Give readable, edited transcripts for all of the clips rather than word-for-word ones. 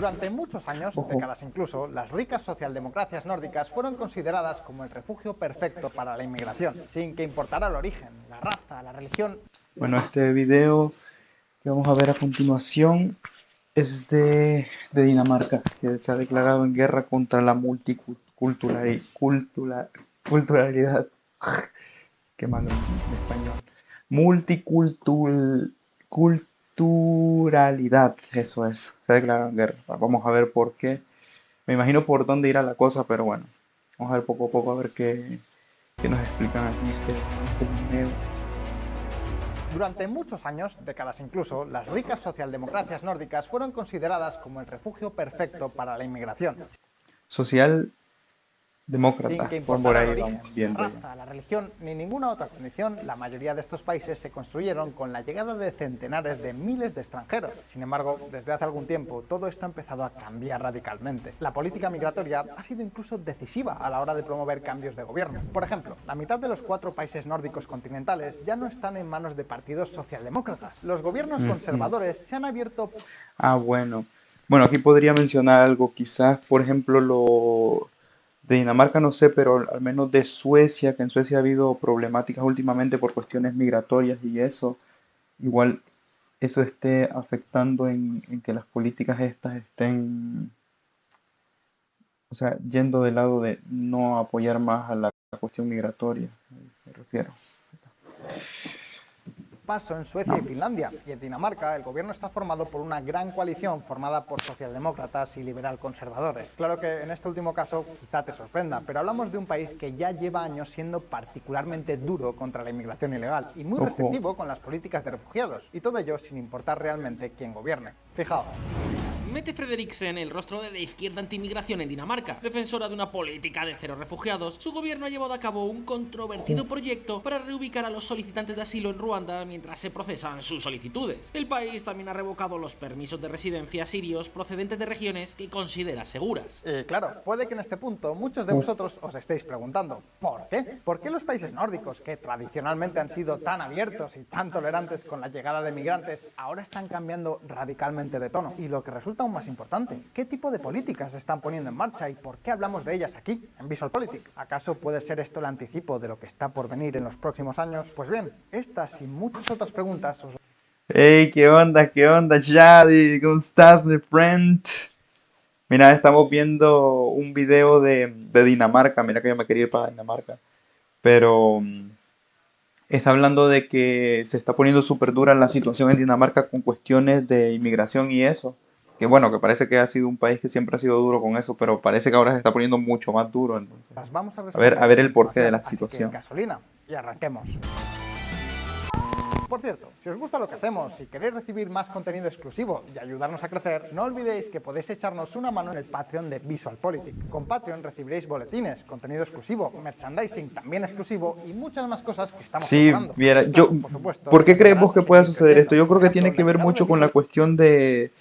Durante muchos años, Ojo. décadas incluso, las ricas socialdemocracias nórdicas fueron consideradas como el refugio perfecto para la inmigración, sin que importara el origen, la raza, la religión. Bueno, este video que vamos a ver a continuación es de Dinamarca, que se ha declarado en guerra contra la multiculturalidad. Qué malo en español. Multiculturalidad, eso es. Se ha declarado en guerra. Vamos a ver por qué. Me imagino por dónde irá la cosa, pero bueno. Vamos a ver poco a poco a ver qué nos explican aquí en este video. Durante muchos años, décadas incluso, las ricas socialdemocracias nórdicas fueron consideradas como el refugio perfecto para la inmigración, Social sin demócrata, que por importara el ahí origen, vamos la viendo ya. raza, la religión ni ninguna otra condición. La mayoría de estos países se construyeron con la llegada de centenares de miles de extranjeros. Sin embargo, desde hace algún tiempo todo esto ha empezado a cambiar radicalmente. La política migratoria ha sido incluso decisiva a la hora de promover cambios de gobierno. Por ejemplo, la mitad de los 4 países nórdicos continentales ya no están en manos de partidos socialdemócratas. Los gobiernos conservadores se han abierto. Ah, bueno. Bueno, aquí podría mencionar algo, quizás, por ejemplo, lo de Dinamarca no sé, pero al menos de Suecia, que en Suecia ha habido problemáticas últimamente por cuestiones migratorias y eso, igual eso esté afectando en que las políticas estas estén, o sea, yendo del lado de no apoyar más a la cuestión migratoria, me refiero. Paso en Suecia y Finlandia, y en Dinamarca el gobierno está formado por una gran coalición formada por socialdemócratas y liberal conservadores. Claro que en este último caso quizá te sorprenda, pero hablamos de un país que ya lleva años siendo particularmente duro contra la inmigración ilegal y muy Ojo, restrictivo con las políticas de refugiados, y todo ello sin importar realmente quién gobierne. Fijaos. Mette Frederiksen, el rostro de la izquierda anti-inmigración en Dinamarca, defensora de una política de cero refugiados, su gobierno ha llevado a cabo un controvertido proyecto para reubicar a los solicitantes de asilo en Ruanda mientras se procesan sus solicitudes. El país también ha revocado los permisos de residencia sirios procedentes de regiones que considera seguras. Y claro, puede que en este punto muchos de uf, vosotros os estéis preguntando ¿por qué? ¿Por qué los países nórdicos, que tradicionalmente han sido tan abiertos y tan tolerantes con la llegada de migrantes, ahora están cambiando radicalmente de tono? Y lo que resulta aún más importante, ¿qué tipo de políticas se están poniendo en marcha y por qué hablamos de ellas aquí, en VisualPolitik? ¿Acaso puede ser esto el anticipo de lo que está por venir en los próximos años? Pues bien, estas y muchas otras preguntas os... hey, qué onda, Shadi? ¿Cómo estás, mi friend? Mira, estamos viendo un video de Dinamarca. Mira que yo me quería ir para Dinamarca. Pero está hablando de que se está poniendo súper dura la situación en Dinamarca con cuestiones de inmigración y eso. Que bueno, que parece que ha sido un país que siempre ha sido duro con eso, pero parece que ahora se está poniendo mucho más duro. Entonces, las vamos a a responder ver a el porqué de continuación, la así que situación. gasolina y arranquemos. Por cierto, si os gusta lo que hacemos y queréis recibir más contenido exclusivo y ayudarnos a crecer, no olvidéis que podéis echarnos una mano en el Patreon de VisualPolitik. Con Patreon recibiréis boletines, contenido exclusivo, merchandising también exclusivo y muchas más cosas que estamos Sí, preparando. viera, Esto, yo, por supuesto, ¿por nos qué crees ayudará vos a que pueda seguir suceder esto? creciendo. Yo Por creo que ejemplo, tiene que la ver llegada de mucho con la Visual... cuestión de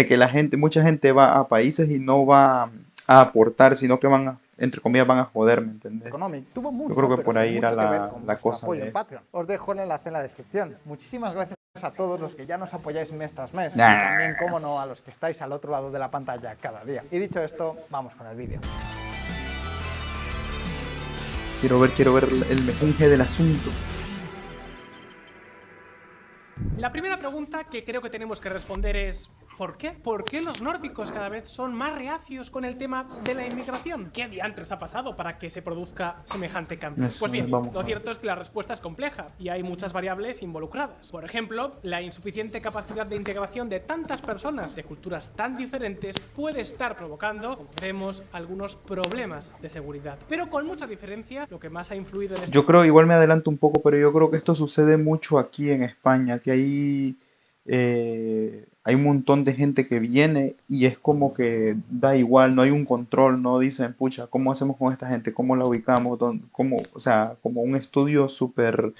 que la gente, mucha gente va a países y no va a aportar, sino que van a, entre comillas, van a joder, ¿me entendés? Economic tuvo Yo creo mucho, que pero por que ahí irá mucho que ver con la vuestro cosa apoyo de en esto. Patreon. Os dejo el enlace en la descripción. Muchísimas gracias a todos los que ya nos apoyáis mes tras mes y también, Nah. cómo no, a los que estáis al otro lado de la pantalla cada día. Y dicho esto, vamos con el vídeo. Quiero ver el mejunje del asunto. La primera pregunta que creo que tenemos que responder es ¿por qué? ¿Por qué los nórdicos cada vez son más reacios con el tema de la inmigración? ¿Qué diantres ha pasado para que se produzca semejante cambio? Eso Pues es, bien, vamos a lo ver. cierto es que la respuesta es compleja y hay muchas variables involucradas. Por ejemplo, la insuficiente capacidad de integración de tantas personas de culturas tan diferentes puede estar provocando, como veremos, algunos problemas de seguridad. Pero con mucha diferencia, lo que más ha influido en Yo creo, igual me adelanto un poco, pero yo creo que esto sucede mucho aquí en España, que hay un montón de gente que viene y es como que da igual, no hay un control, no dicen, pucha, ¿cómo hacemos con esta gente? ¿Cómo la ubicamos? ¿Cómo? O sea, como un estudio súper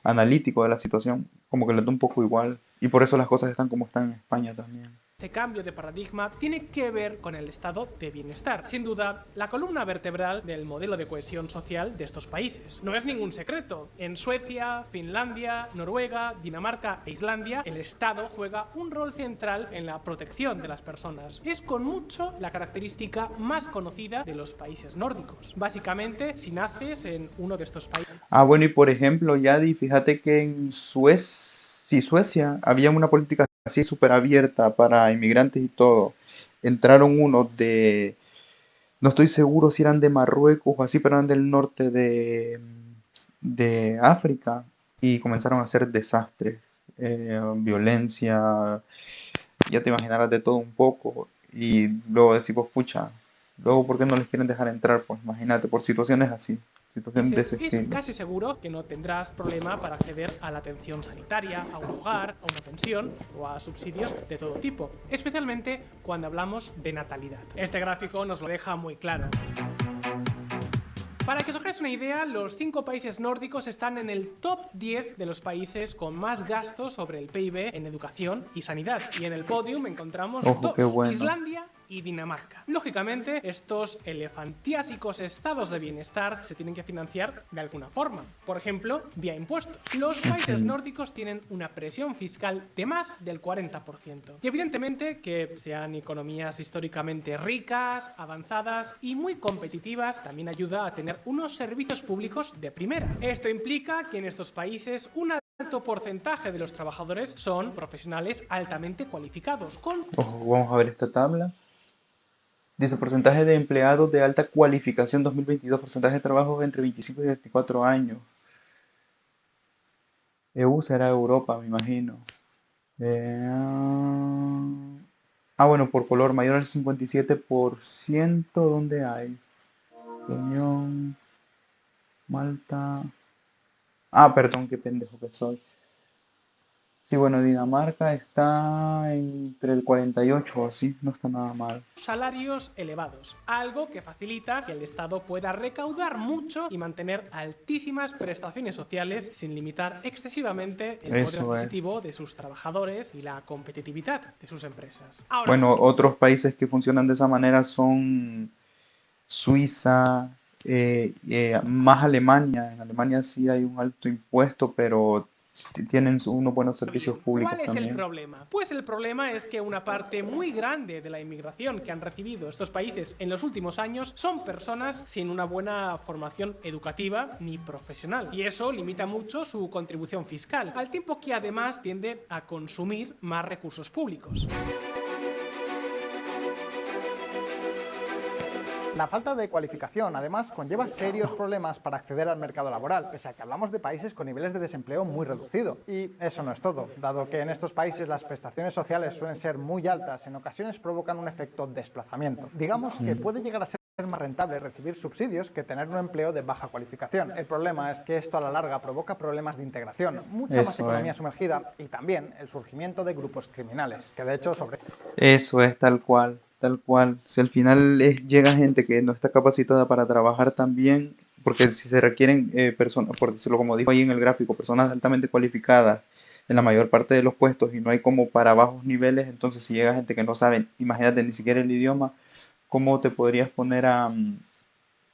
analítico de la situación, como que les da un poco igual. Y por eso las cosas están como están en España también. Este cambio de paradigma tiene que ver con el estado de bienestar, sin duda, la columna vertebral del modelo de cohesión social de estos países. No es ningún secreto, en Suecia, Finlandia, Noruega, Dinamarca e Islandia, el Estado juega un rol central en la protección de las personas. Es con mucho la característica más conocida de los países nórdicos. Básicamente, si naces en uno de estos países... Bueno, y por ejemplo, Yadi, fíjate que en Suecia había una política así súper abierta para inmigrantes y todo. Entraron unos no estoy seguro si eran de Marruecos o así, pero eran del norte de África y comenzaron a hacer desastres, violencia, ya te imaginarás de todo un poco. Y luego decimos, pucha, luego ¿por qué no les quieren dejar entrar? Pues imagínate, por situaciones así, situaciones de ese Es estilo. casi seguro que no tendrás problema para acceder a la atención sanitaria, a un hogar, a una pensión o a subsidios de todo tipo, especialmente cuando hablamos de natalidad. Este gráfico nos lo deja muy claro. Para que os hagáis una idea, los 5 países nórdicos están en el top 10 de los países con más gastos sobre el PIB en educación y sanidad. Y en el podium encontramos Ojo, qué bueno. Islandia y Dinamarca. Lógicamente, estos elefantiásicos estados de bienestar se tienen que financiar de alguna forma. Por ejemplo, vía impuestos. Los países nórdicos tienen una presión fiscal de más del 40%. Y evidentemente que sean economías históricamente ricas, avanzadas y muy competitivas, también ayuda a tener unos servicios públicos de primera. Esto implica que en estos países un alto porcentaje de los trabajadores son profesionales altamente cualificados, con... Ojo, vamos a ver esta tabla. Dice porcentaje de empleados de alta cualificación 2022, porcentaje de trabajos entre 25 y 24 años. EU será Europa, me imagino. Bueno, por color, mayor al 57%, ¿dónde hay? Unión, Malta. Perdón, qué pendejo que soy. Sí, bueno, Dinamarca está entre el 48 o así, no está nada mal. salarios elevados, algo que facilita que el Estado pueda recaudar mucho y mantener altísimas prestaciones sociales sin limitar excesivamente el poder adquisitivo de sus trabajadores y la competitividad de sus empresas. Ahora, bueno, otros países que funcionan de esa manera son Suiza, más Alemania. En Alemania sí hay un alto impuesto, pero tienen unos buenos servicios públicos ¿cuál es también. el problema? Pues el problema es que una parte muy grande de la inmigración que han recibido estos países en los últimos años son personas sin una buena formación educativa ni profesional. Y eso limita mucho su contribución fiscal, al tiempo que además tiende a consumir más recursos públicos. La falta de cualificación, además, conlleva serios problemas para acceder al mercado laboral, pese a que hablamos de países con niveles de desempleo muy reducido. Y eso no es todo, dado que en estos países las prestaciones sociales suelen ser muy altas, en ocasiones provocan un efecto desplazamiento. Digamos que puede llegar a ser más rentable recibir subsidios que tener un empleo de baja cualificación. El problema es que esto a la larga provoca problemas de integración, mucha más economía sumergida y también el surgimiento de grupos criminales, que de hecho sobre... Eso es tal cual. Tal cual. Si al final llega gente que no está capacitada para trabajar también, porque si se requieren personas, por decirlo como dijo ahí en el gráfico, personas altamente cualificadas en la mayor parte de los puestos y no hay como para bajos niveles, entonces si llega gente que no sabe, imagínate ni siquiera el idioma, ¿cómo te podrías poner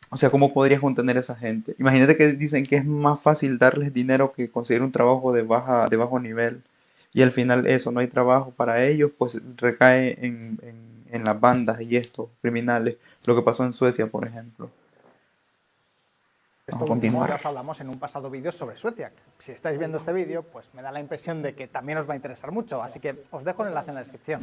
o sea, cómo podrías contener a esa gente? Imagínate que dicen que es más fácil darles dinero que conseguir un trabajo de bajo nivel. Y al final eso, no hay trabajo para ellos, pues recae en las bandas y estos criminales, lo que pasó en Suecia, por ejemplo. Esto último ya os hablamos en un pasado vídeo sobre Suecia. Si estáis viendo este vídeo, pues me da la impresión de que también os va a interesar mucho, así que os dejo el enlace en la descripción.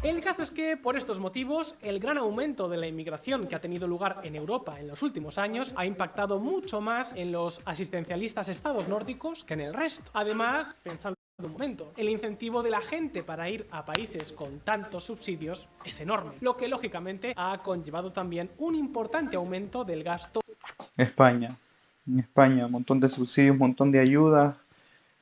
El caso es que, por estos motivos, el gran aumento de la inmigración que ha tenido lugar en Europa en los últimos años ha impactado mucho más en los asistencialistas estados nórdicos que en el resto. Además, pensando un momento, el incentivo de la gente para ir a países con tantos subsidios es enorme, lo que lógicamente ha conllevado también un importante aumento del gasto. En España, un montón de subsidios, un montón de ayudas,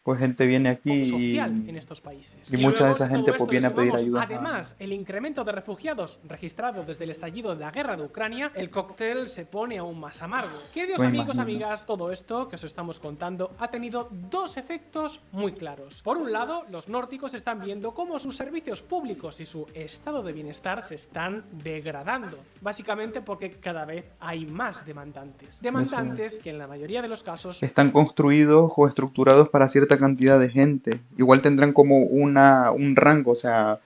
pues gente viene aquí social en estos países. y mucha de luego, esa si gente todo pues esto viene le a pedir sumamos, ayuda. además, el incremento de refugiados registrado desde el estallido de la guerra de Ucrania, el cóctel se pone aún más amargo. Queridos Me amigos, imagino. amigas, todo esto que os estamos contando ha tenido dos efectos muy claros. Por un lado, los nórdicos están viendo cómo sus servicios públicos y su estado de bienestar se están degradando, básicamente porque cada vez hay más demandantes. Demandantes que en la mayoría de los casos Están construidos o estructurados para cierta cantidad de gente. Igual tendrán como un rango, o sea,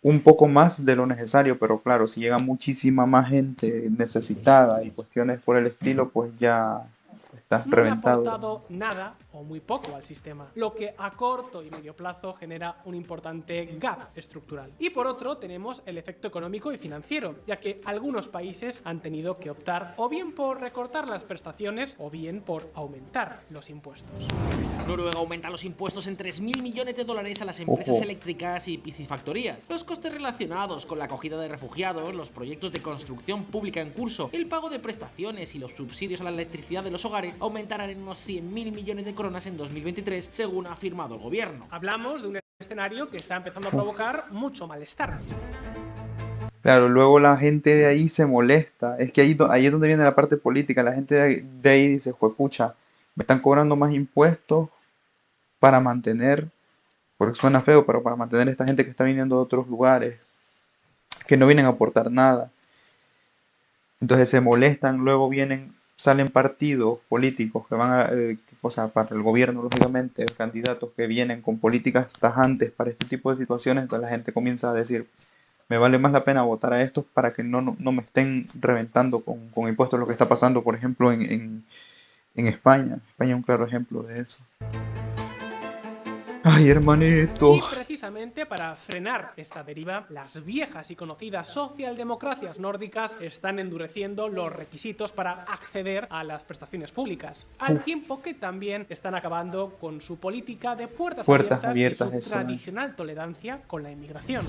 un poco más de lo necesario, pero claro, si llega muchísima más gente necesitada y cuestiones por el estilo, pues ya estás no han reventado. aportado nada o muy poco al sistema, lo que a corto y medio plazo genera un importante gap estructural. Y por otro tenemos el efecto económico y financiero, ya que algunos países han tenido que optar o bien por recortar las prestaciones o bien por aumentar los impuestos. Noruega aumenta los impuestos en 3.000 millones de dólares a las empresas Ojo. eléctricas y piscifactorías. Los costes relacionados con la acogida de refugiados, los proyectos de construcción pública en curso, el pago de prestaciones y los subsidios a la electricidad de los hogares aumentarán en unos 100.000 millones de coronas en 2023, según ha afirmado el gobierno. Hablamos de un escenario que está empezando a provocar mucho malestar. Claro, luego la gente de ahí se molesta. Es que ahí es donde viene la parte política. La gente de ahí dice, juepucha, me están cobrando más impuestos para mantener, porque suena feo, pero para mantener a esta gente que está viniendo de otros lugares, que no vienen a aportar nada. Entonces se molestan, luego salen partidos políticos que van o sea, para el gobierno, lógicamente, candidatos que vienen con políticas tajantes para este tipo de situaciones, entonces la gente comienza a decir, me vale más la pena votar a estos para que no me estén reventando con impuestos, lo que está pasando, por ejemplo, en España. España es un claro ejemplo de eso. Ay, hermanito. Y precisamente para frenar esta deriva, las viejas y conocidas socialdemocracias nórdicas están endureciendo los requisitos para acceder a las prestaciones públicas, al tiempo que también están acabando con su política de puertas abiertas y su eso es. tradicional tolerancia con la inmigración.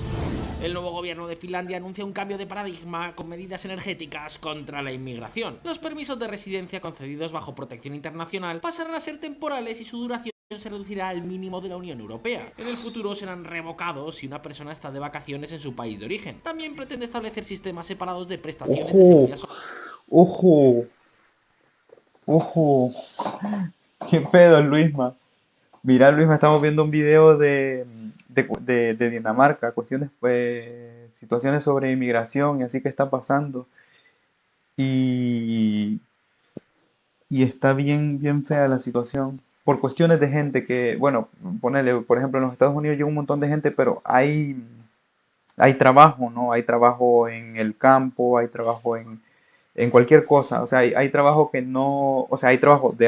El nuevo gobierno de Finlandia anuncia un cambio de paradigma con medidas energéticas contra la inmigración. Los permisos de residencia concedidos bajo protección internacional pasarán a ser temporales y su duración se reducirá al mínimo de la Unión Europea. En el futuro serán revocados si una persona está de vacaciones en su país de origen. También pretende establecer sistemas separados de prestaciones de seguridad social. Ojo, ojo. ¿Qué pedo, Luisma? Mira, Luisma, estamos viendo un video de Dinamarca, cuestiones, pues, situaciones sobre inmigración y así que está pasando. Y, y está bien, bien fea la situación. Por cuestiones de gente que, bueno, ponele, por ejemplo, en los Estados Unidos llega un montón de gente, pero hay trabajo, ¿no? Hay trabajo en el campo, hay trabajo en cualquier cosa. O sea, hay trabajo que no, o sea, hay trabajo de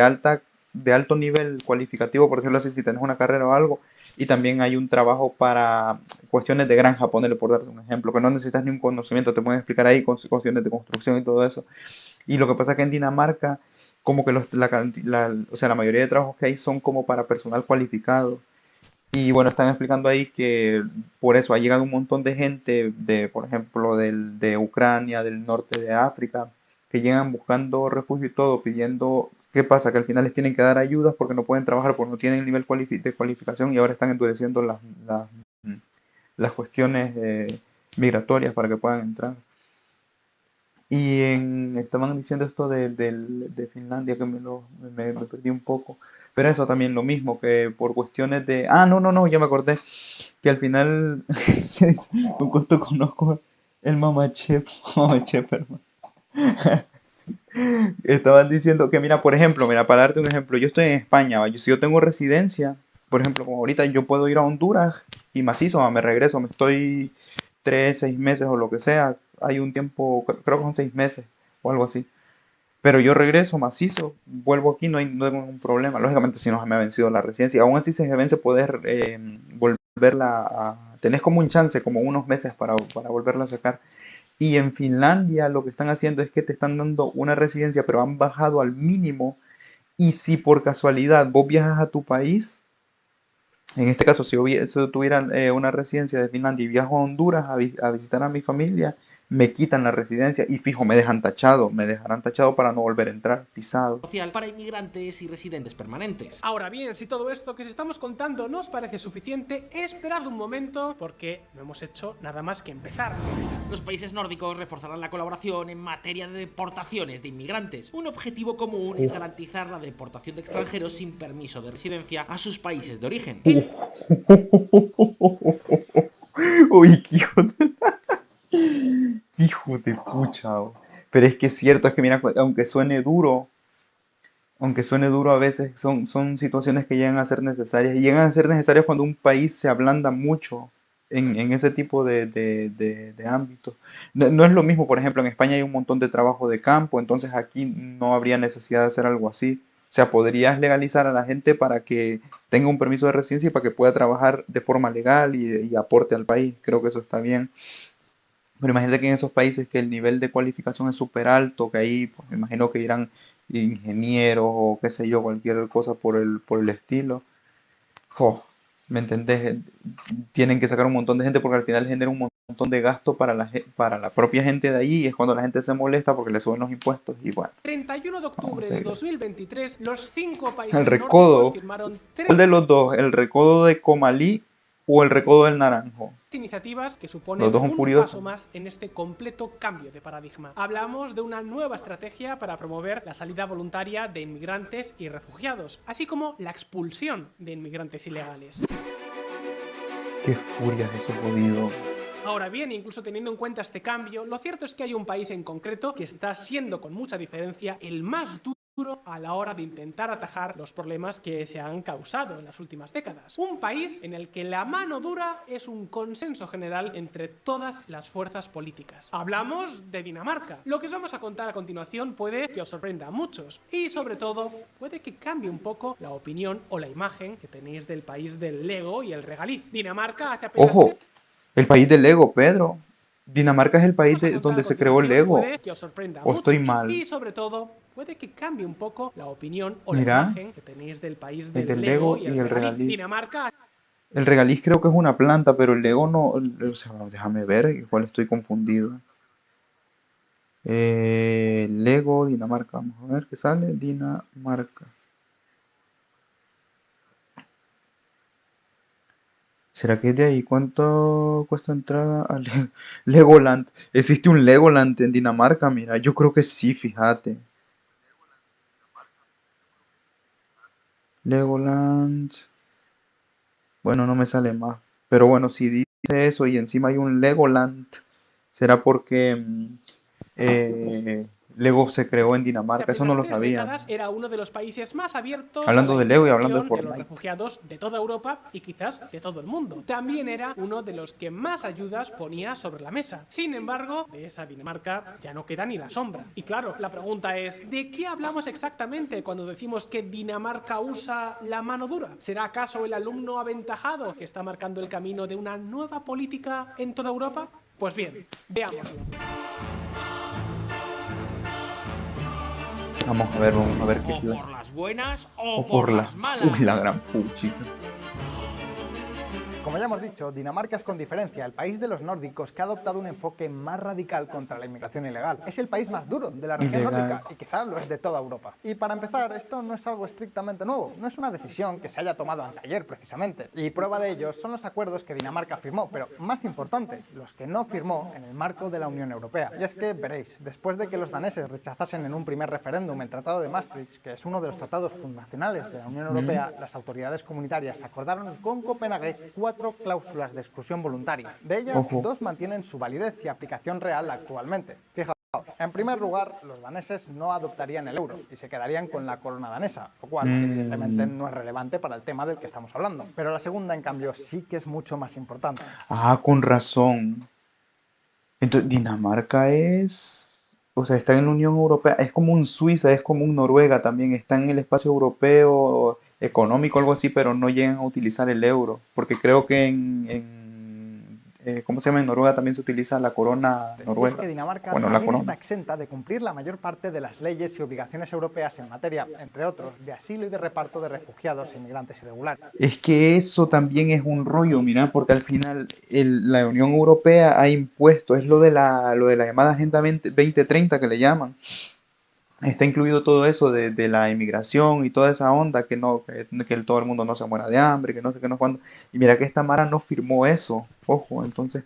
alto nivel cualificativo, por decirlo así, si tienes una carrera o algo, y también hay un trabajo para cuestiones de granja, ponele por darte un ejemplo, que no necesitas ni un conocimiento, te pueden explicar ahí cuestiones de construcción y todo eso. Y lo que pasa es que en Dinamarca, como que o sea, la mayoría de trabajos que hay son como para personal cualificado. Y bueno, están explicando ahí que por eso ha llegado un montón de gente por ejemplo, de Ucrania, del norte de África, que llegan buscando refugio y todo, pidiendo, ¿qué pasa? Que al final les tienen que dar ayudas porque no pueden trabajar, porque no tienen el nivel de cualificación y ahora están endureciendo las cuestiones migratorias para que puedan entrar. Y estaban diciendo esto de Finlandia, que me perdí un poco. Pero eso también lo mismo, que por cuestiones de... Ah, no, ya me acordé. Que al final, con gusto conozco el Mamachep, hermano. Estaban diciendo que, mira, por ejemplo, mira, para darte un ejemplo, yo estoy en España, ¿va? Si yo tengo residencia, por ejemplo, como ahorita yo puedo ir a Honduras y macizo, ¿va? Me regreso, me estoy 3, 6 meses o lo que sea, hay un tiempo, creo que son 6 meses o algo así. Pero yo regreso macizo, vuelvo aquí, no tengo ningún problema. Lógicamente, si no se me ha vencido la residencia, aún así se me vence poder volverla a... Tenés como un chance, como unos meses para volverla a sacar. Y en Finlandia lo que están haciendo es que te están dando una residencia, pero han bajado al mínimo. Y si por casualidad vos viajas a tu país, en este caso, si yo tuviera una residencia de Finlandia y viajo a Honduras a visitar a mi familia, me quitan la residencia y fijo, me dejarán tachado para no volver a entrar, pisado. social para inmigrantes y residentes permanentes. Ahora bien, si todo esto que os estamos contando no os parece suficiente, esperad un momento porque no hemos hecho nada más que empezar. Los países nórdicos reforzarán la colaboración en materia de deportaciones de inmigrantes. Un objetivo común es garantizar la deportación de extranjeros sin permiso de residencia a sus países de origen. Uy, qué hijo de pucha. Pero es que es cierto, es que mira, aunque suene duro a veces, son situaciones que llegan a ser necesarias. Y llegan a ser necesarias cuando un país se ablanda mucho en ese tipo de ámbitos. No es lo mismo, por ejemplo, en España hay un montón de trabajo de campo, entonces aquí no habría necesidad de hacer algo así. O sea, podrías legalizar a la gente para que tenga un permiso de residencia y para que pueda trabajar de forma legal y aporte al país. Creo que eso está bien. Pero imagínate que en esos países que el nivel de cualificación es súper alto, que ahí pues, me imagino que irán ingenieros o qué sé yo, cualquier cosa por el estilo. Jo, ¿me entendés? Tienen que sacar un montón de gente porque al final genera un montón de gasto para la propia gente de allí y es cuando la gente se molesta porque le suben los impuestos y bueno. 31 de octubre de 2023, los 5 países El nórdicos recodo, firmaron ¿cuál de los dos? ¿El recodo de Comalí o el recodo del Naranjo? iniciativas que suponen Los dos son un curiosos. paso más en este completo cambio de paradigma. Hablamos de una nueva estrategia para promover la salida voluntaria de inmigrantes y refugiados, así como la expulsión de inmigrantes ilegales. Qué furia eso jodido. Ahora bien, incluso teniendo en cuenta este cambio, lo cierto es que hay un país en concreto que está siendo con mucha diferencia el más duro a la hora de intentar atajar los problemas que se han causado en las últimas décadas. Un país en el que la mano dura es un consenso general entre todas las fuerzas políticas. Hablamos de Dinamarca. Lo que os vamos a contar a continuación puede que os sorprenda a muchos y sobre todo puede que cambie un poco la opinión o la imagen que tenéis del país del Lego y el regaliz. Dinamarca hace apenas... Ojo, el país del Lego, Pedro. Dinamarca es el país Vamos a contar donde a se creó el continuación, Lego. puede que os sorprenda a ¿O estoy muchos. mal? Y sobre todo, puede que cambie un poco la opinión o Mira, la imagen que tenéis del país del del Lego Lego y y el regaliz. regaliz. Dinamarca... El regaliz creo que es una planta, pero el Lego no. O sea, déjame ver, igual estoy confundido. Lego, Dinamarca. Vamos a ver qué sale. Dinamarca. ¿Será que es de ahí? ¿Cuánto cuesta entrada a Legoland? ¿Existe un Legoland en Dinamarca? Mira, yo creo que sí, fíjate. Legoland. Bueno, no me sale más. Pero bueno, si dice eso y encima hay un Legoland, será porque Lego se creó en Hace Dinamarca. Eso no apenas lo 3 sabía. décadas era uno de los países más abiertos a Hablando la de Lego y hablando de integración de los Fortnite. refugiados de toda Europa y quizás de todo el mundo. También era uno de los que más ayudas ponía sobre la mesa. Sin embargo, de esa Dinamarca ya no queda ni la sombra. Y claro, la pregunta es, ¿de qué hablamos exactamente cuando decimos que Dinamarca usa la mano dura? ¿Será acaso el alumno aventajado que está marcando el camino de una nueva política en toda Europa? Pues bien, veámoslo. Vamos a ver qué O clase. por las buenas O o por por la... las malas. Uy, la gran puchica. Como ya hemos dicho, Dinamarca es con diferencia el país de los nórdicos que ha adoptado un enfoque más radical contra la inmigración ilegal. Es el país más duro de la región Ilegal. nórdica y quizás lo es de toda Europa. Y para empezar, esto no es algo estrictamente nuevo, no es una decisión que se haya tomado anteayer precisamente. Y prueba de ello son los acuerdos que Dinamarca firmó, pero más importante, los que no firmó en el marco de la Unión Europea. Y es que veréis, después de que los daneses rechazasen en un primer referéndum el Tratado de Maastricht, que es uno de los tratados fundacionales de la Unión Europea, las autoridades comunitarias acordaron con Copenhague 4 cláusulas de exclusión voluntaria. De ellas, Ojo. 2 mantienen su validez y aplicación real actualmente. Fijaos, en primer lugar, los daneses no adoptarían el euro y se quedarían con la corona danesa, lo cual evidentemente no es relevante para el tema del que estamos hablando. Pero la segunda, en cambio, sí que es mucho más importante. Ah, con razón. Entonces, Dinamarca es... O sea, está en la Unión Europea. Es como un Suiza, es como un Noruega también. Está en el espacio europeo económico, algo así, pero no llegan a utilizar el euro. Porque creo que ¿cómo se llama? En Noruega también se utiliza la corona Y es noruega. que Dinamarca Bueno, la también está corona. exenta de cumplir la mayor parte de las leyes y obligaciones europeas en materia, entre otros, de asilo y de reparto de refugiados e inmigrantes irregulares. Es que eso también es un rollo, mira, porque al final la Unión Europea ha impuesto, es lo de la llamada Agenda 2030 que le llaman. Está incluido todo eso de la inmigración y toda esa onda, que todo el mundo no se muera de hambre, que no sé qué, no cuándo. Y mira que esta Mara no firmó eso, ojo, entonces,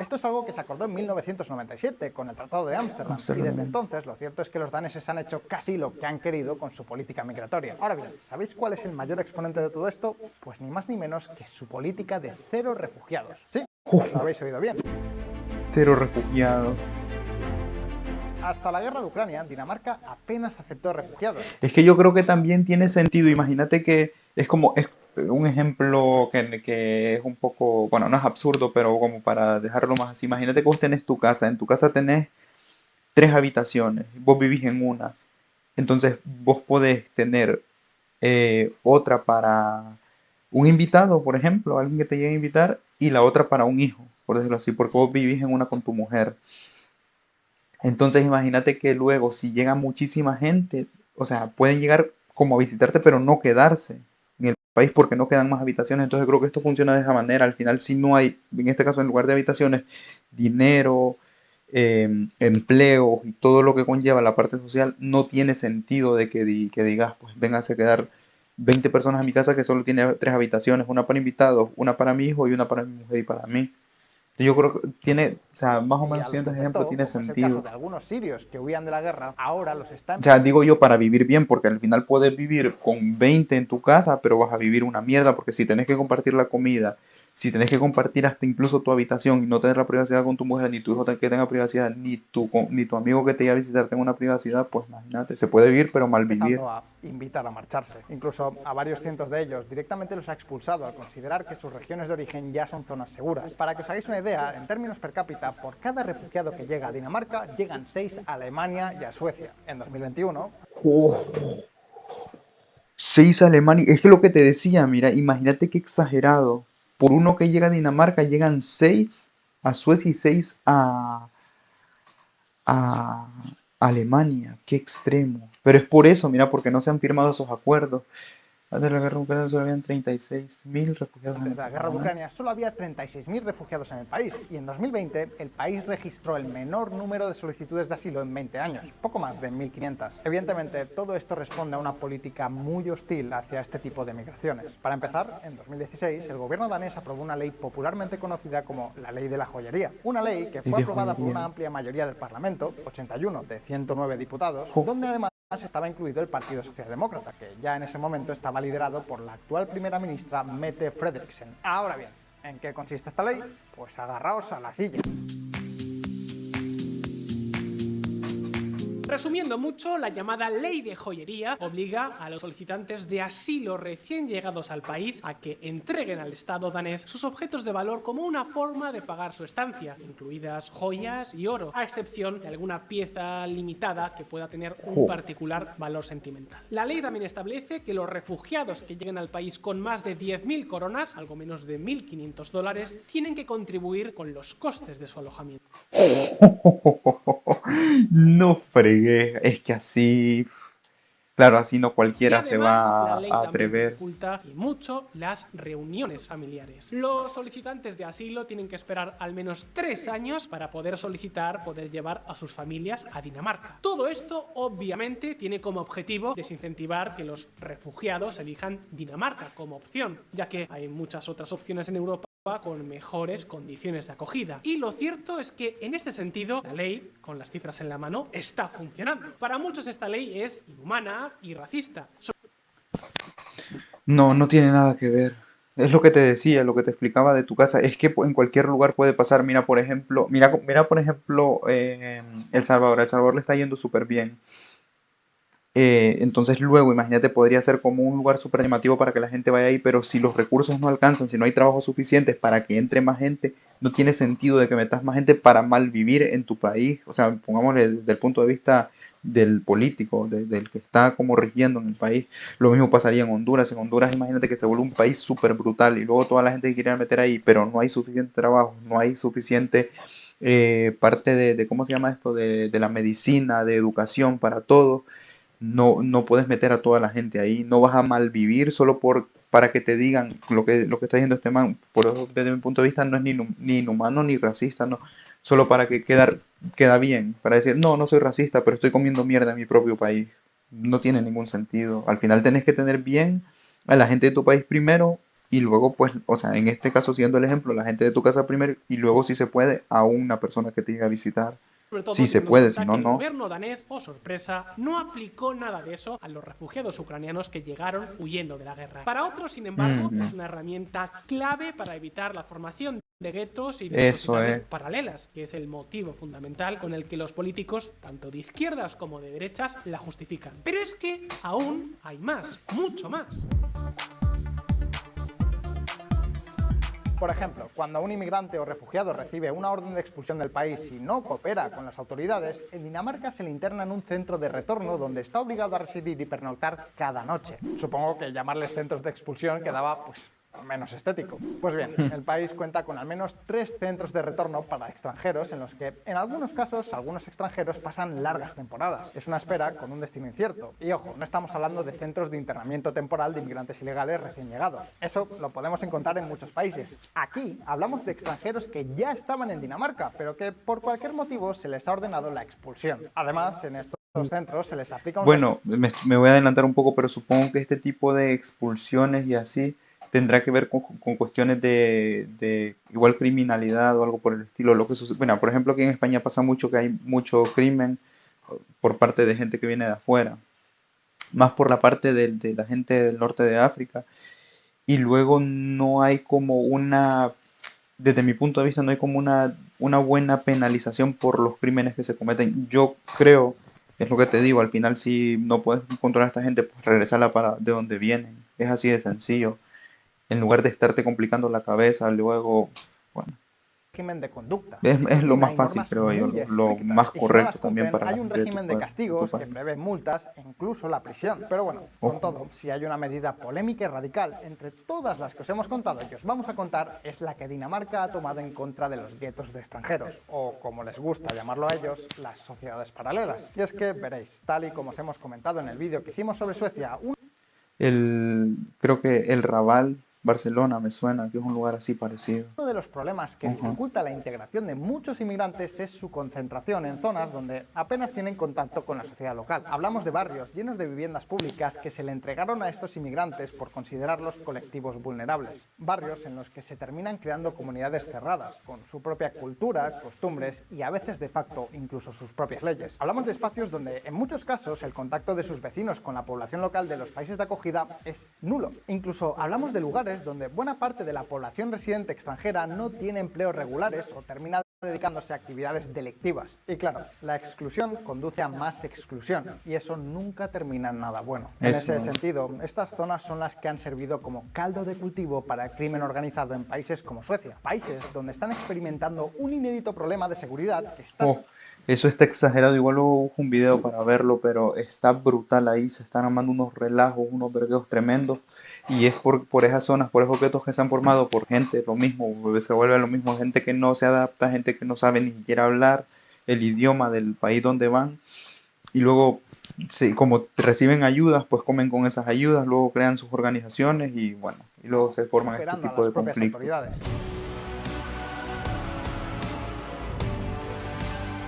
Esto es algo que se acordó en 1997 con el Tratado de Ámsterdam, y desde entonces lo cierto es que los daneses han hecho casi lo que han querido con su política migratoria. Ahora bien, ¿sabéis cuál es el mayor exponente de todo esto? Pues ni más ni menos que su política de cero refugiados. Sí, lo habéis oído bien. cero refugiados. Hasta la guerra de Ucrania, Dinamarca apenas aceptó refugiados. Es que yo creo que también tiene sentido. Imagínate que es un ejemplo que es un poco, bueno, no es absurdo, pero como para dejarlo más así. Imagínate que vos tenés tu casa, en tu casa tenés 3 habitaciones, vos vivís en una. Entonces vos podés tener otra para un invitado, por ejemplo, alguien que te llegue a invitar, y la otra para un hijo, por decirlo así, porque vos vivís en una con tu mujer. Entonces imagínate que luego si llega muchísima gente, o sea, pueden llegar como a visitarte, pero no quedarse en el país porque no quedan más habitaciones. Entonces creo que esto funciona de esa manera. Al final, si no hay, en este caso en lugar de habitaciones, dinero, empleo y todo lo que conlleva la parte social, no tiene sentido de que digas, pues vénganse a quedar 20 personas en mi casa que solo tiene 3 habitaciones, una para invitados, una para mi hijo y una para mi mujer y para mí. Yo creo que tiene, o sea, más o Y a menos los que siguiente ejemplo aceptó, tiene como es el caso sentido. de algunos sirios que huían de la guerra, ahora los está O sea, digo yo para vivir bien, porque al final puedes vivir con 20 en tu casa, pero vas a vivir una mierda, porque si tenés que compartir la comida, si tenés que compartir hasta incluso tu habitación y no tener la privacidad con tu mujer, ni tu hijo que tenga privacidad, ni tu amigo que te iba a visitar tenga una privacidad, pues imagínate, se puede vivir, pero mal vivir. empezando a invitar a marcharse. Incluso a varios cientos de ellos directamente los ha expulsado al considerar que sus regiones de origen ya son zonas seguras. Para que os hagáis una idea, en términos per cápita, por cada refugiado que llega a Dinamarca, llegan 6 a Alemania y a Suecia. En 2021, 6 Alemania, es que lo que te decía, mira, imagínate qué exagerado. Por uno que llega a Dinamarca llegan 6 a Suecia y 6 a Alemania, qué extremo. Pero es por eso, mira, porque no se han firmado esos acuerdos. Antes de la guerra de Ucrania solo habían 36.000 refugiados en antes el de la guerra de país. Ucrania, solo había 36.000 refugiados en el país, y en 2020 el país registró el menor número de solicitudes de asilo en 20 años, poco más de 1.500. Evidentemente, todo esto responde a una política muy hostil hacia este tipo de migraciones. Para empezar, en 2016, el gobierno danés aprobó una ley popularmente conocida como la Ley de la Joyería, una ley que fue de aprobada por joyería. una amplia mayoría del Parlamento, 81 de 109 diputados, donde además estaba incluido el Partido Socialdemócrata, que ya en ese momento estaba liderado por la actual primera ministra Mette Frederiksen. Ahora bien, ¿en qué consiste esta ley? Pues agarraos a la silla. Resumiendo mucho, la llamada ley de joyería obliga a los solicitantes de asilo recién llegados al país a que entreguen al Estado danés sus objetos de valor como una forma de pagar su estancia, incluidas joyas y oro, a excepción de alguna pieza limitada que pueda tener un particular valor sentimental. La ley también establece que los refugiados que lleguen al país con más de 10.000 coronas, algo menos de $1.500, tienen que contribuir con los costes de su alojamiento. No fregué, es que así, claro, así no Y cualquiera se además, va la ley a también atrever. dificulta y mucho las reuniones familiares. Los solicitantes de asilo tienen que esperar al menos 3 años para poder poder llevar a sus familias a Dinamarca. Todo esto, obviamente, tiene como objetivo desincentivar que los refugiados elijan Dinamarca como opción, ya que hay muchas otras opciones en Europa con mejores condiciones de acogida. Y lo cierto es que en este sentido, la ley, con las cifras en la mano, está funcionando. Para muchos esta ley es inhumana y racista. No, no tiene nada que ver. Es lo que te decía, lo que te explicaba de tu casa. Es que en cualquier lugar puede pasar. Mira, por ejemplo, El Salvador. El Salvador le está yendo súper bien. Entonces luego, imagínate, podría ser como un lugar súper llamativo para que la gente vaya ahí, pero si los recursos no alcanzan, si no hay trabajos suficientes para que entre más gente, no tiene sentido de que metas más gente para mal vivir en tu país. O sea, pongámosle desde el punto de vista del político, del que está como rigiendo en el país. Lo mismo pasaría en Honduras. En Honduras, imagínate que se vuelve un país súper brutal y luego toda la gente que quiere meter ahí, pero no hay suficiente trabajo, no hay suficiente parte ¿cómo se llama esto? De la medicina, de educación para todo. No, no puedes meter a toda la gente ahí, no vas a malvivir solo para que te digan lo que está diciendo este man. Por eso, desde mi punto de vista, no es ni inhumano ni racista, no. Solo para que queda bien, para decir, no, no soy racista, pero estoy comiendo mierda en mi propio país. No tiene ningún sentido. Al final tenés que tener bien a la gente de tu país primero y luego, pues, o sea, en este caso, siendo el ejemplo, la gente de tu casa primero y luego, si se puede, a una persona que te llegue a visitar. Sobre todo Si se teniendo en puede, si cuenta no, que el no. gobierno danés, oh sorpresa, no aplicó nada de eso a los refugiados ucranianos que llegaron huyendo de la guerra. Para otros, sin embargo, es una herramienta clave para evitar la formación de guetos y de Eso sociedades es. paralelas, que es el motivo fundamental con el que los políticos, tanto de izquierdas como de derechas, la justifican. Pero es que aún hay más, mucho más. Por ejemplo, cuando un inmigrante o refugiado recibe una orden de expulsión del país y no coopera con las autoridades, en Dinamarca se le interna en un centro de retorno donde está obligado a residir y pernoctar cada noche. Supongo que llamarles centros de expulsión quedaba, pues, menos estético. Pues bien, el país cuenta con al menos 3 centros de retorno para extranjeros en los que, en algunos casos, algunos extranjeros pasan largas temporadas. Es una espera con un destino incierto. Y ojo, no estamos hablando de centros de internamiento temporal de inmigrantes ilegales recién llegados. Eso lo podemos encontrar en muchos países. Aquí hablamos de extranjeros que ya estaban en Dinamarca, pero que por cualquier motivo se les ha ordenado la expulsión. Además, en estos centros se les aplica un... Bueno, me voy a adelantar un poco, pero supongo que este tipo de expulsiones y así tendrá que ver con cuestiones de igual criminalidad o algo por el estilo. Lo que sucede, bueno, por ejemplo, aquí en España pasa mucho que hay mucho crimen por parte de gente que viene de afuera, más por la parte de la gente del norte de África. Y luego no hay como desde mi punto de vista, no hay como una buena penalización por los crímenes que se cometen. Yo creo, es lo que te digo, al final si no puedes controlar a esta gente, pues regresarla para de donde vienen. Es así de sencillo. En lugar de estarte complicando la cabeza, luego, bueno, régimen de conducta. es lo Disciplina más y fácil, normas creo yo, muy lo estrictas. más Y si no correcto las también cumplen, para hay la un gente de régimen de castigos que prevé multas e incluso la prisión. Pero bueno, con Ojo. todo, si hay una medida polémica y radical entre todas las que os hemos contado y que os vamos a contar, es la que Dinamarca ha tomado en contra de los guetos de extranjeros, o como les gusta llamarlo a ellos, las sociedades paralelas. Y es que, veréis, tal y como os hemos comentado en el vídeo que hicimos sobre Suecia, Creo que el Raval, Barcelona, me suena, que es un lugar así parecido. uno de los problemas que dificulta la integración de muchos inmigrantes es su concentración en zonas donde apenas tienen contacto con la sociedad local. Hablamos de barrios llenos de viviendas públicas que se le entregaron a estos inmigrantes por considerarlos colectivos vulnerables. Barrios en los que se terminan creando comunidades cerradas, con su propia cultura, costumbres y a veces de facto incluso sus propias leyes. Hablamos de espacios donde en muchos casos el contacto de sus vecinos con la población local de los países de acogida es nulo. Incluso hablamos de lugares donde buena parte de la población residente extranjera no tiene empleos regulares o termina dedicándose a actividades delictivas. Y claro, la exclusión conduce a más exclusión y eso nunca termina en nada bueno. En ese sentido, estas zonas son las que han servido como caldo de cultivo para el crimen organizado en países como Suecia, países donde están experimentando un inédito problema de seguridad que está... Eso está exagerado, igual hubo un video para verlo, pero está brutal ahí, se están armando unos relajos, unos vergueos tremendos, y es por esas zonas, por esos guetos que se han formado, por gente, lo mismo, se vuelve lo mismo, gente que no se adapta, gente que no sabe ni siquiera hablar el idioma del país donde van, y luego, como reciben ayudas, pues comen con esas ayudas, luego crean sus organizaciones, y bueno, y luego se forman este tipo de conflictos.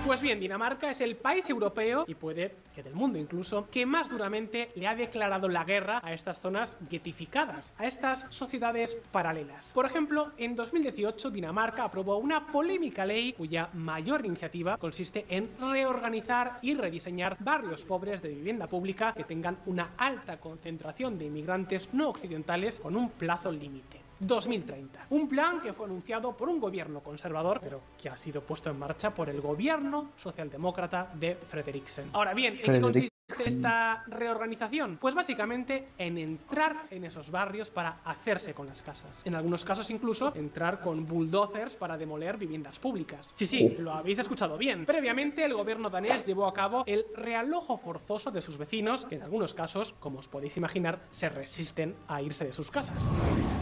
Pues bien, Dinamarca es el país europeo, y puede que del mundo incluso, que más duramente le ha declarado la guerra a estas zonas guetificadas, a estas sociedades paralelas. Por ejemplo, en 2018 Dinamarca aprobó una polémica ley cuya mayor iniciativa consiste en reorganizar y rediseñar barrios pobres de vivienda pública que tengan una alta concentración de inmigrantes no occidentales con un plazo límite. 2030. Un plan que fue anunciado por un gobierno conservador, pero que ha sido puesto en marcha por el gobierno socialdemócrata de Frederiksen. Ahora bien, ¿en qué consiste esta reorganización? Pues básicamente en entrar en esos barrios para hacerse con las casas. En algunos casos incluso entrar con bulldozers para demoler viviendas públicas. Sí, lo habéis escuchado bien. Previamente el gobierno danés llevó a cabo el realojo forzoso de sus vecinos, que en algunos casos, como os podéis imaginar, se resisten a irse de sus casas.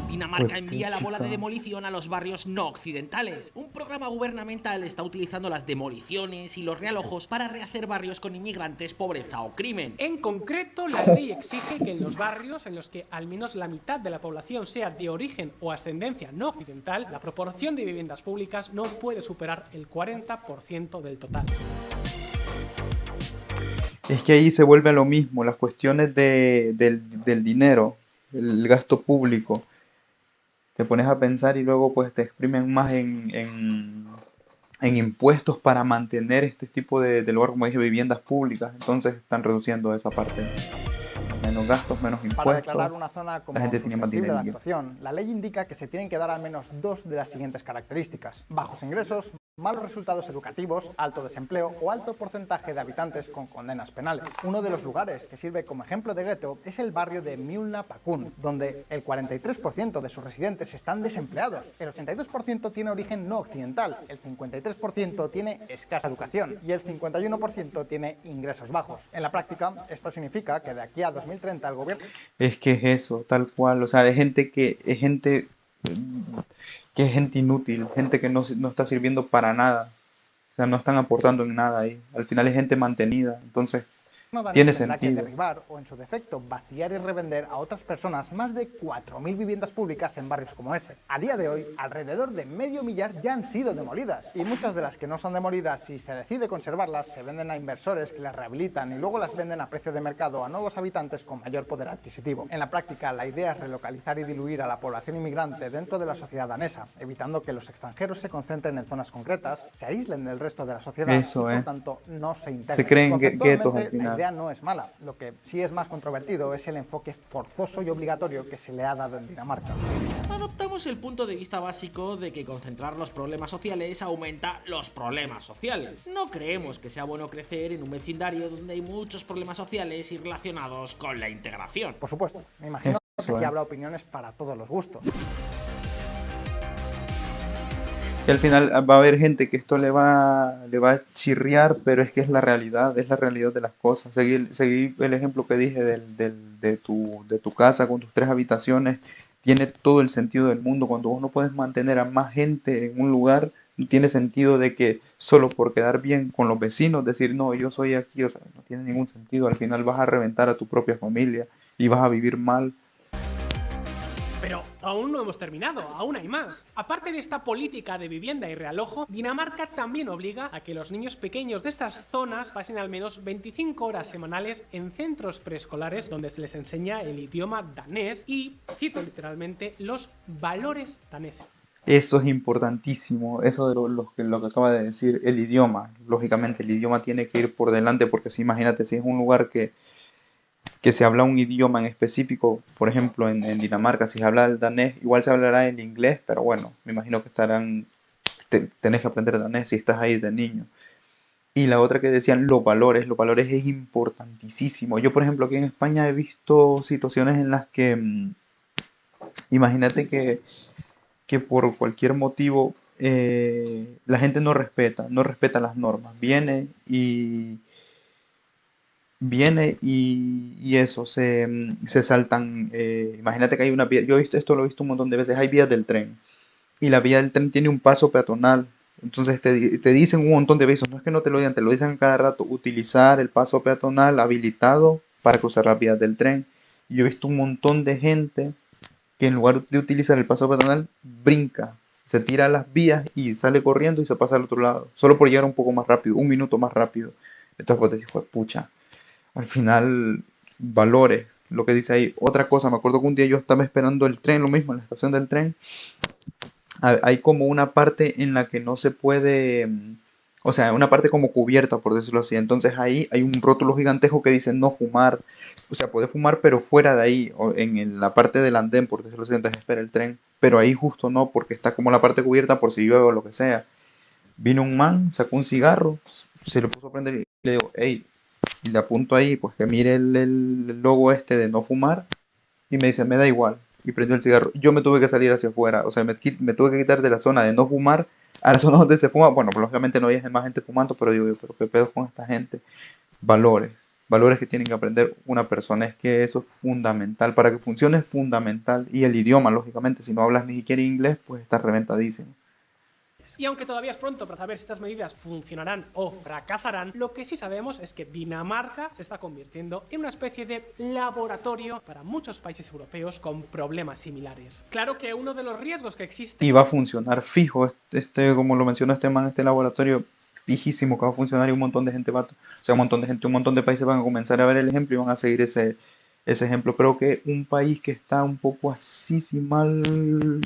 Dinamarca envía la bola de demolición a los barrios no occidentales. Un programa gubernamental está utilizando las demoliciones y los realojos para rehacer barrios con inmigrantes, pobreza o crimen. En concreto, la ley exige que en los barrios en los que al menos la mitad de la población sea de origen o ascendencia no occidental, la proporción de viviendas públicas no puede superar el 40% del total. Es que ahí se vuelve a lo mismo, las cuestiones del dinero, el gasto público. Te pones a pensar y luego pues te exprimen más en impuestos para mantener este tipo de lugar, como dije, viviendas públicas. Entonces están reduciendo esa parte. Menos gastos, menos impuestos. Para declarar una zona como la gente tiene más susceptible de dinero. actuación, la ley indica que se tienen que dar al menos dos de las siguientes características: bajos ingresos, malos resultados educativos, alto desempleo o alto porcentaje de habitantes con condenas penales. Uno de los lugares que sirve como ejemplo de gueto es el barrio de Mjølnerparken, donde el 43% de sus residentes están desempleados, el 82% tiene origen no occidental, el 53% tiene escasa educación y el 51% tiene ingresos bajos. En la práctica, esto significa que de aquí a 2030 el gobierno... Es que es eso, tal cual. O sea, es gente inútil, gente que no está sirviendo para nada. O sea, no están aportando en nada ahí. Al final es gente mantenida. Entonces, danés tiene tendrá que sentido. derribar o, en su defecto, vaciar y revender a otras personas más de 4.000 viviendas públicas en barrios como ese. A día de hoy, alrededor de medio millar ya han sido demolidas, y muchas de las que no son demolidas, si se decide conservarlas, se venden a inversores que las rehabilitan y luego las venden a precio de mercado a nuevos habitantes con mayor poder adquisitivo. En la práctica, la idea es relocalizar y diluir a la población inmigrante dentro de la sociedad danesa, evitando que los extranjeros se concentren en zonas concretas, se aíslen del resto de la sociedad Eso, y, por tanto, no se integren. Se creen Conceptualmente, guetos al la final. idea no es mala. Lo que sí es más controvertido es el enfoque forzoso y obligatorio que se le ha dado en Dinamarca. Adoptamos el punto de vista básico de que concentrar los problemas sociales aumenta los problemas sociales. No creemos que sea bueno crecer en un vecindario donde hay muchos problemas sociales y relacionados con la integración. Por supuesto, me imagino Eso, que aquí habrá opiniones para todos los gustos. Y al final va a haber gente que esto le va a chirriar, pero es que es la realidad de las cosas. Seguí el ejemplo que dije de tu casa con tus 3 habitaciones. Tiene todo el sentido del mundo. Cuando vos no puedes mantener a más gente en un lugar, no tiene sentido de que solo por quedar bien con los vecinos, decir, no, yo soy aquí, o sea, no tiene ningún sentido. Al final vas a reventar a tu propia familia y vas a vivir mal. Pero aún no hemos terminado, aún hay más. Aparte de esta política de vivienda y realojo, Dinamarca también obliga a que los niños pequeños de estas zonas pasen al menos 25 horas semanales en centros preescolares donde se les enseña el idioma danés y, cito literalmente, los valores daneses. Eso es importantísimo, eso de lo que acaba de decir, el idioma. Lógicamente el idioma tiene que ir por delante porque si imagínate, si es un lugar que se habla un idioma en específico, por ejemplo en Dinamarca, si se habla el danés, igual se hablará el inglés, pero bueno, me imagino que tenés que aprender danés si estás ahí de niño. Y la otra que decían, los valores es importantísimo. Yo, por ejemplo, aquí en España he visto situaciones en las que, imagínate que por cualquier motivo la gente no respeta las normas, viene y eso, se saltan, imagínate que hay una vía, esto lo he visto un montón de veces, hay vías del tren, y la vía del tren tiene un paso peatonal, entonces te dicen un montón de veces, no es que no te lo digan, te lo dicen cada rato, utilizar el paso peatonal habilitado para cruzar las vías del tren, y yo he visto un montón de gente que en lugar de utilizar el paso peatonal, brinca, se tira a las vías y sale corriendo y se pasa al otro lado, solo por llegar un poco más rápido, un minuto más rápido, entonces pues te dices, pucha. Al final, valores, lo que dice ahí. Otra cosa, me acuerdo que un día yo estaba esperando el tren, lo mismo, en la estación del tren. Hay como una parte en la que no se puede, o sea, una parte como cubierta, por decirlo así. Entonces ahí hay un rótulo gigantesco que dice no fumar. O sea, puede fumar, pero fuera de ahí, o la parte del andén, por decirlo así, entonces espera el tren. Pero ahí justo no, porque está como la parte cubierta por si llueve o lo que sea. Vino un man, sacó un cigarro, se lo puso a prender y le digo, hey, y le apunto ahí, pues que mire el logo este de no fumar, y me dice, me da igual, y prendió el cigarro. Yo me tuve que salir hacia afuera, o sea, me tuve que quitar de la zona de no fumar a la zona donde se fuma. Bueno, pues lógicamente no había más gente fumando, pero digo, pero qué pedo con esta gente. Valores, valores que tienen que aprender una persona, es que eso es fundamental, para que funcione es fundamental, y el idioma, lógicamente, si no hablas ni siquiera inglés, pues estás reventadísimo. Y aunque todavía es pronto para saber si estas medidas funcionarán o fracasarán, lo que sí sabemos es que Dinamarca se está convirtiendo en una especie de laboratorio para muchos países europeos con problemas similares. Claro que uno de los riesgos que existe... Y va a funcionar fijo, como lo mencionó este man, este laboratorio fijísimo que va a funcionar, y un montón de gente va, o sea, un montón de gente, un montón de países van a comenzar a ver el ejemplo y van a seguir ese ejemplo. Creo que un país que está un poco así, si mal,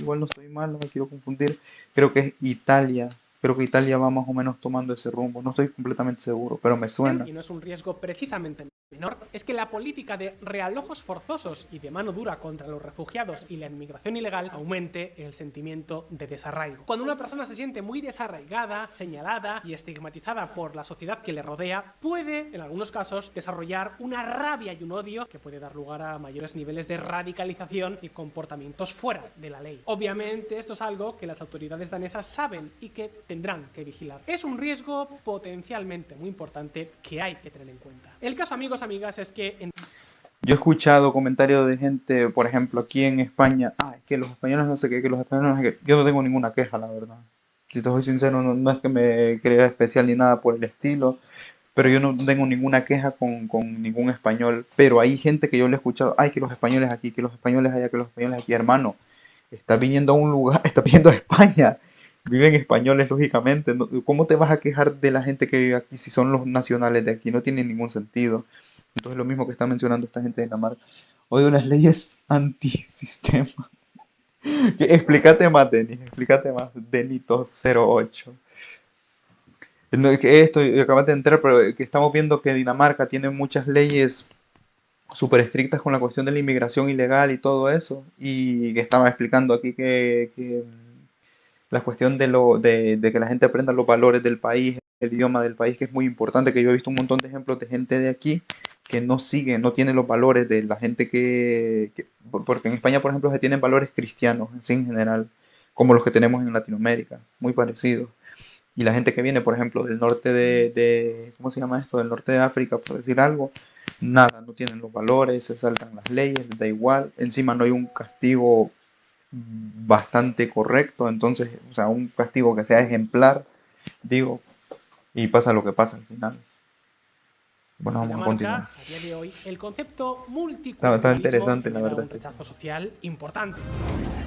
igual no estoy mal, no me quiero confundir, creo que es Italia. Creo que Italia va más o menos tomando ese rumbo. No estoy completamente seguro, pero me suena. Y no es un riesgo precisamente menor, es que la política de realojos forzosos y de mano dura contra los refugiados y la inmigración ilegal aumente el sentimiento de desarraigo. Cuando una persona se siente muy desarraigada, señalada y estigmatizada por la sociedad que le rodea, puede, en algunos casos, desarrollar una rabia y un odio que puede dar lugar a mayores niveles de radicalización y comportamientos fuera de la ley. Obviamente, esto es algo que las autoridades danesas saben y que tendrán que vigilar. Es un riesgo potencialmente muy importante que hay que tener en cuenta. El caso, amigos, amigas, es que... Yo he escuchado comentarios de gente, por ejemplo, aquí en España, que los españoles no sé qué, que los españoles no sé qué. Yo no tengo ninguna queja, la verdad. Si te soy sincero, no es que me crea especial ni nada por el estilo, pero yo no tengo ninguna queja con ningún español. Pero hay gente que yo le he escuchado, que los españoles aquí, que los españoles allá, que los españoles aquí, hermano. Estás viniendo a un lugar, estás viniendo a España. Viven españoles, lógicamente. ¿Cómo te vas a quejar de la gente que vive aquí si son los nacionales de aquí? No tiene ningún sentido. Entonces, lo mismo que está mencionando esta gente de Dinamarca. Oye, las leyes antisistema. Explícate más, Denis. Explícate más, Denito08. No, es que esto, acabas de entrar, pero que estamos viendo que Dinamarca tiene muchas leyes súper estrictas con la cuestión de la inmigración ilegal y todo eso. Y que estaba explicando aquí que la cuestión de que la gente aprenda los valores del país, el idioma del país, que es muy importante, que yo he visto un montón de ejemplos de gente de aquí que no sigue, no tiene los valores de la gente porque en España, por ejemplo, se tienen valores cristianos, así en general, como los que tenemos en Latinoamérica, muy parecidos. Y la gente que viene, por ejemplo, del norte ¿cómo se llama esto? Del norte de África, por decir algo, nada, no tienen los valores, se saltan las leyes, les da igual. Encima no hay un castigo bastante correcto, entonces, o sea, un castigo que sea ejemplar, digo, y pasa lo que pasa al final. Bueno, vamos a continuar. A día de hoy, el concepto Está multiculturalismo interesante, la genera verdad. un rechazo social importante.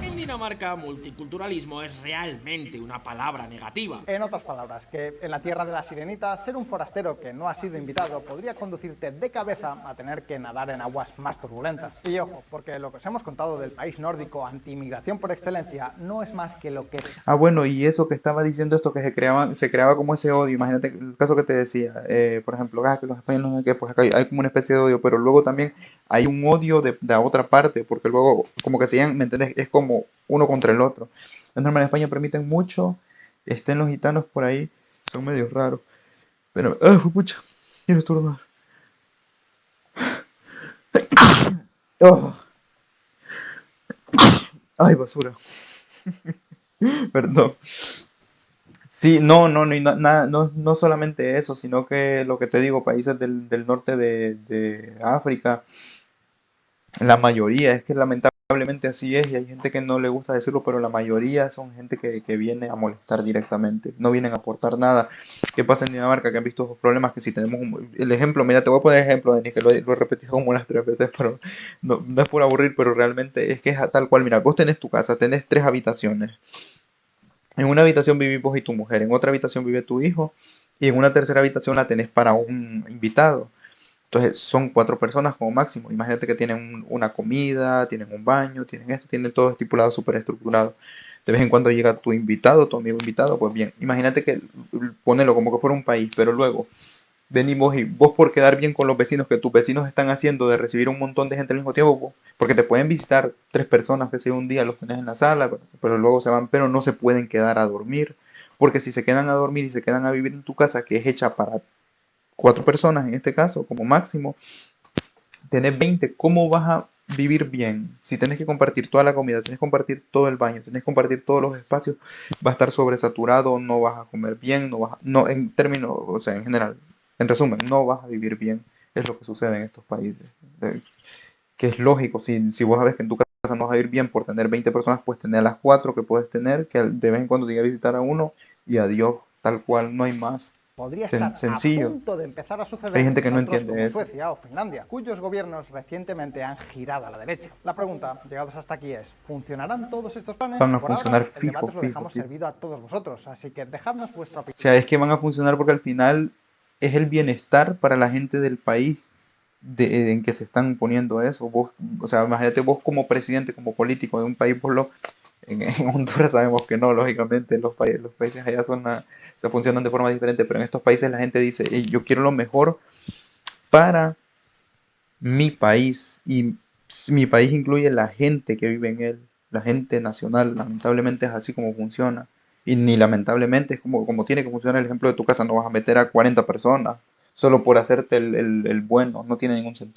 En Dinamarca, multiculturalismo es realmente una palabra negativa. En otras palabras, que en la tierra de la sirenita, ser un forastero que no ha sido invitado podría conducirte de cabeza a tener que nadar en aguas más turbulentas. Y ojo, porque lo que os hemos contado del país nórdico anti-inmigración por excelencia no es más que lo que... Bueno, y eso que estaba diciendo, esto que se creaba como ese odio, imagínate el caso que te decía, por ejemplo, que los españoles no sé qué, pues acá hay como una especie de odio, pero luego también hay un odio de la otra parte, porque luego como que se llaman, ¿me entendés? Es como uno contra el otro. Es normal, en España permiten mucho, estén los gitanos por ahí, son medio raros, pero, pucha, quiero estornudar. Oh. Ay, basura. Perdón. Sí, no solamente eso, sino que lo que te digo, países del norte de África, la mayoría, es que lamentablemente así es, y hay gente que no le gusta decirlo, pero la mayoría son gente que viene a molestar directamente, no vienen a aportar nada. ¿Qué pasa en Dinamarca? Que han visto esos problemas, que si tenemos el ejemplo, mira, te voy a poner ejemplo, Denis, que lo he repetido como unas 3 veces, pero no es por aburrir, pero realmente es que es tal cual. Mira, vos tenés tu casa, tenés 3 habitaciones. En una habitación vivís vos y tu mujer, en otra habitación vive tu hijo, y en una tercera habitación la tenés para un invitado. Entonces son 4 personas como máximo. Imagínate que tienen una comida, tienen un baño, tienen esto, tienen todo estipulado, súper estructurado. De vez en cuando llega tu invitado, tu amigo invitado, pues bien, imagínate que ponelo como que fuera un país, pero luego venimos y vos por quedar bien con los vecinos, que tus vecinos están haciendo de recibir un montón de gente al mismo tiempo, porque te pueden visitar 3 personas, que sea un día los tenés en la sala, pero luego se van, pero no se pueden quedar a dormir, porque si se quedan a dormir y se quedan a vivir en tu casa, que es hecha para 4 personas en este caso, como máximo, tenés 20, ¿cómo vas a vivir bien? Si tenés que compartir toda la comida, tenés que compartir todo el baño, tenés que compartir todos los espacios, va a estar sobresaturado, no vas a comer bien, no, en términos, o sea, en general, en resumen, no vas a vivir bien, es lo que sucede en estos países. Que es lógico, si vos sabes que en tu casa no vas a ir bien por tener 20 personas, pues tener las 4 que puedes tener, que de vez en cuando te llegue a visitar a uno, y adiós, tal cual, no hay más. Podría estar Sencillo. a punto de empezar a suceder Hay gente que en no otros entiende como eso. Suecia o Finlandia, cuyos gobiernos recientemente han girado a la derecha. La pregunta, llegados hasta aquí, es: ¿funcionarán todos estos planes? Van a Por ahora, funcionar el debate os lo fijo, dejamos fijo. servido a todos vosotros, así que dejadnos vuestra O opinión. sea, es que van a funcionar porque al final es el bienestar para la gente del país en que se están poniendo eso. Vos, o sea, imagínate vos como presidente, como político de un país, en Honduras sabemos que no, lógicamente, los países allá se funcionan de forma diferente, pero en estos países la gente dice: "Ey, yo quiero lo mejor para mi país", y mi país incluye la gente que vive en él, la gente nacional. Lamentablemente es así como funciona. Y ni lamentablemente es como tiene que funcionar el ejemplo de tu casa. No vas a meter a 40 personas solo por hacerte el bueno, no tiene ningún sentido.